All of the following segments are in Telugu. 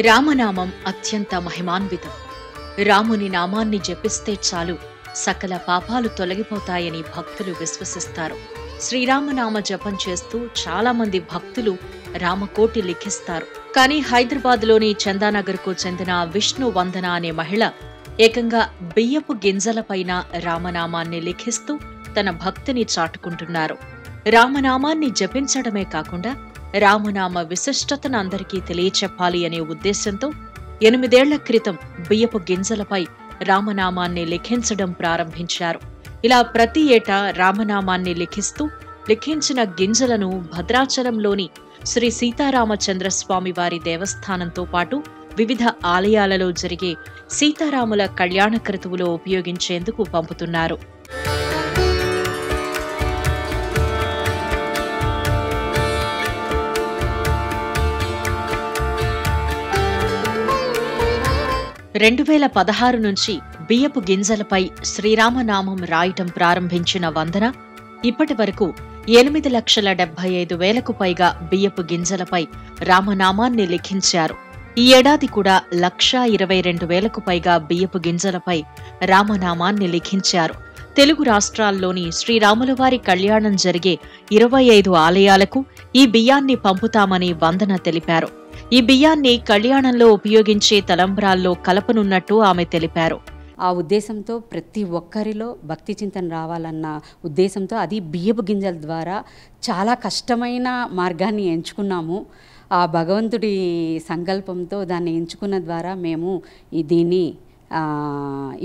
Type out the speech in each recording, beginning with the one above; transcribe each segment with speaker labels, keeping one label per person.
Speaker 1: రామనామం అత్యంత మహిమాన్వితం. రాముని నామాన్ని జపిస్తే చాలు సకల పాపాలు తొలగిపోతాయని భక్తులు విశ్వసిస్తారు. శ్రీరామనామ జపం చేస్తూ చాలా మంది భక్తులు రామకోటి లిఖిస్తారు. కానీ హైదరాబాద్లోని చందానగర్కు చెందిన విష్ణు వందన అనే మహిళ ఏకంగా బియ్యపు గింజలపైన రామనామాన్ని లిఖిస్తూ తన భక్తిని చాటుకుంటున్నారు. రామనామాన్ని జపించడమే కాకుండా రామనామ విశిష్టతను అందరికీ తెలియచెప్పాలి అనే ఉద్దేశంతో 8 ఏళ్ల క్రితం బియ్యపు గింజలపై రామనామాన్ని లిఖించడం ప్రారంభించారు. ఇలా ప్రతి ఏటా రామనామాన్ని లిఖించిన గింజలను భద్రాచలంలోని శ్రీ సీతారామచంద్రస్వామి వారి దేవస్థానంతో పాటు వివిధ ఆలయాలలో జరిగే సీతారాముల కళ్యాణ క్రతువులో ఉపయోగించేందుకు పంపుతున్నారు. రెండు 2016 నుంచి బియ్యపు గింజలపై శ్రీరామనామం రాయటం ప్రారంభించిన వందన ఇప్పటి వరకు 8,75,000కు పైగా బియ్యపు గింజలపై రామనామాన్ని లిఖించారు. ఈ ఏడాది కూడా 1,22,000కు పైగా బియ్యపు గింజలపై రామనామాన్ని లిఖించారు. తెలుగు రాష్ట్రాల్లోని శ్రీరాములవారి కళ్యాణం జరిగే 25 ఆలయాలకు ఈ బియ్యాన్ని పంపుతామని వందన తెలిపారు. ఈ బియ్యాన్ని కళ్యాణంలో ఉపయోగించే తలంబ్రాల్లో కలపనున్నట్టు ఆమె తెలిపారు.
Speaker 2: ఆ ఉద్దేశంతో ప్రతి ఒక్కరిలో భక్తి చింతన రావాలన్న ఉద్దేశంతో అది బియ్యపు గింజల ద్వారా చాలా కష్టమైన మార్గాన్ని ఎంచుకున్నాము. ఆ భగవంతుడి సంకల్పంతో దాన్ని ఎంచుకున్న ద్వారా మేము దీన్ని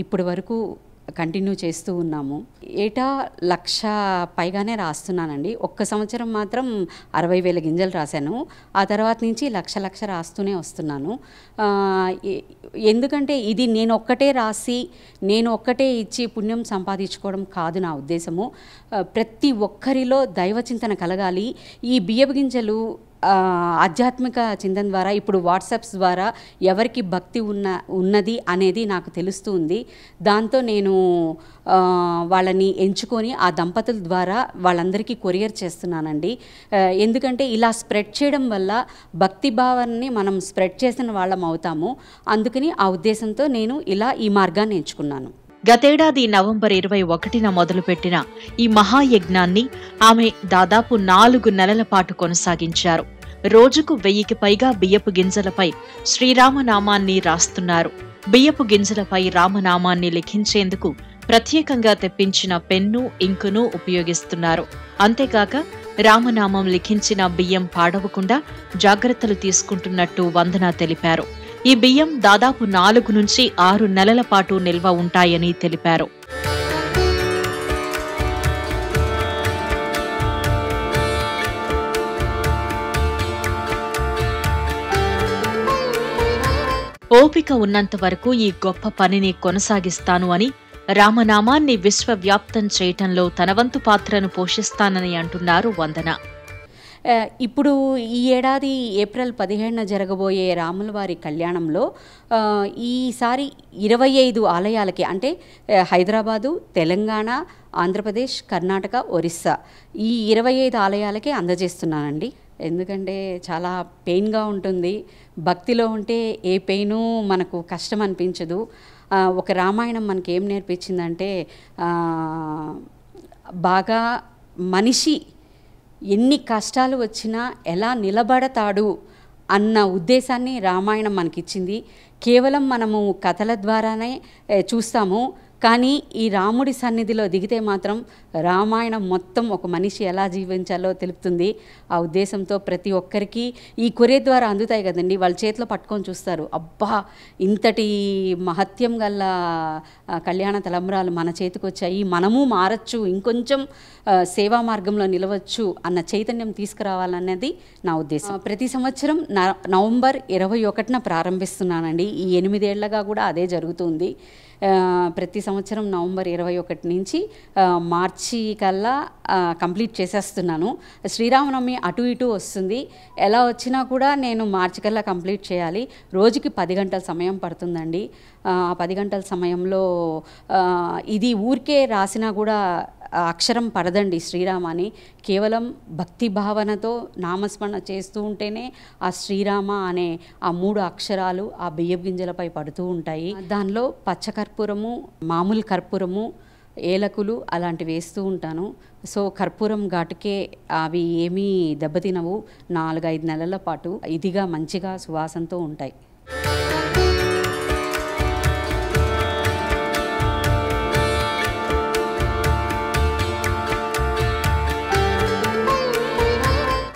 Speaker 2: ఇప్పటి వరకు కంటిన్యూ చేస్తూ ఉన్నాము. ఏటా 1,00,000 పైగానే రాస్తున్నానండి. ఒక్క సంవత్సరం మాత్రం 60,000 గింజలు రాశాను. ఆ తర్వాత నుంచి 1,00,000 రాస్తూనే వస్తున్నాను. ఎందుకంటే ఇది నేను ఒక్కటే రాసి నేను ఒక్కటే ఇచ్చి పుణ్యం సంపాదించుకోవడం కాదు నా ఉద్దేశము. ప్రతి ఒక్కరిలో దైవచింతన కలగాలి. ఈ బియ్యపు గింజలు ఆధ్యాత్మిక చింతన ద్వారా ఇప్పుడు వాట్సాప్స్ ద్వారా ఎవరికి భక్తి ఉన్నది అనేది నాకు తెలుస్తూ ఉంది. దాంతో నేను వాళ్ళని ఎంచుకొని ఆ దంపతుల ద్వారా వాళ్ళందరికీ కొరియర్ చేస్తున్నానండి. ఎందుకంటే ఇలా స్ప్రెడ్ చేయడం వల్ల భక్తి భావాన్ని మనం స్ప్రెడ్ చేసిన వాళ్ళం అవుతాము. అందుకని ఆ ఉద్దేశంతో నేను ఇలా ఈ మార్గాన్ని ఎంచుకున్నాను.
Speaker 1: గతేడాది నవంబర్ 21న మొదలుపెట్టిన ఈ మహాయజ్ఞాన్ని ఆమె దాదాపు 4 నెలల పాటు కొనసాగించారు. రోజుకు 1000కి పైగా బియ్యపు గింజలపై శ్రీరామనామాన్ని రాస్తున్నారు. బియ్యపు గింజలపై రామనామాన్ని లిఖించేందుకు ప్రత్యేకంగా తెప్పించిన పెన్ను, ఇంకును ఉపయోగిస్తున్నారు. అంతేకాక రామనామం లిఖించిన బియ్యం పాడవకుండా జాగ్రత్తలు తీసుకుంటున్నట్టు వందన తెలిపారు. ఈ బియ్యం దాదాపు 4 నుంచి 6 నెలల పాటు నిల్వ ఉంటాయని తెలిపారు. ఓపిక ఉన్నంత వరకు ఈ గొప్ప పనిని కొనసాగిస్తాను అని, రామనామాన్ని విశ్వవ్యాప్తం చేయటంలో తన వంతు పాత్రను పోషిస్తానని అంటున్నారు వందన.
Speaker 2: ఇప్పుడు ఈ ఏడాది ఏప్రిల్ 15న జరగబోయే రాములవారి కళ్యాణంలో ఈసారి 25 ఆలయాలకి, అంటే హైదరాబాదు, తెలంగాణ, ఆంధ్రప్రదేశ్, కర్ణాటక, ఒరిస్సా ఈ 25 ఆలయాలకి అందజేస్తున్నానండి. ఎందుకంటే చాలా పెయిన్గా ఉంటుంది. భక్తిలో ఉంటే ఏ పెయిను మనకు కష్టం అనిపించదు. ఒక రామాయణం మనకి ఏం నేర్పించిందంటే బాగా మనిషి ఎన్ని కష్టాలు వచ్చినా ఎలా నిలబడతాడు అన్న ఉద్దేశాన్ని రామాయణం మనకిచ్చింది. కేవలం మనము కథల ద్వారానే చూస్తాము, కానీ ఈ రాముడి సన్నిధిలో దిగితే మాత్రం రామాయణం మొత్తం ఒక మనిషి ఎలా జీవించాలో తెలుపుతుంది. ఆ ఉద్దేశంతో ప్రతి ఒక్కరికి ఈ కొరియర్ ద్వారా అందుతాయి కదండి, వాళ్ళ చేతిలో పట్టుకొని చూస్తారు, అబ్బా ఇంతటి మహత్యం గల కళ్యాణ తలంబ్రాలు మన చేతికి వచ్చాయి, మనము మారచ్చు, ఇంకొంచెం సేవా మార్గంలో నిలవచ్చు అన్న చైతన్యం తీసుకురావాలన్నది నా ఉద్దేశం. ప్రతి సంవత్సరం నవంబర్ 21న ప్రారంభిస్తున్నానండి. ఈ 8 ఏళ్లగా కూడా అదే జరుగుతుంది. ప్రతి సంవత్సరం నవంబర్ 21 నుంచి మార్చి కల్లా కంప్లీట్ చేసేస్తున్నాను. శ్రీరామనవమి అటు ఇటు వస్తుంది. ఎలా వచ్చినా కూడా నేను మార్చి కల్లా కంప్లీట్ చేయాలి. రోజుకి 10 గంటల సమయం పడుతుందండి. ఆ 10 గంటల సమయంలో ఇది ఊరికే రాసినా కూడా అక్షరం పడదండి శ్రీరామ అని. కేవలం భక్తి భావనతో నామస్మరణ చేస్తూ ఉంటేనే ఆ శ్రీరామ అనే ఆ 3 అక్షరాలు ఆ బియ్యపు గింజలపై పడుతూ ఉంటాయి. దానిలో పచ్చకర్పూరము, మామూలు కర్పూరము, ఏలకులు అలాంటివి వేస్తూ ఉంటాను. సో కర్పూరం ఘాటుకే అవి ఏమీ దెబ్బతినవు. 4-5 నెలల పాటు ఇదిగా మంచిగా సువాసనతో ఉంటాయి.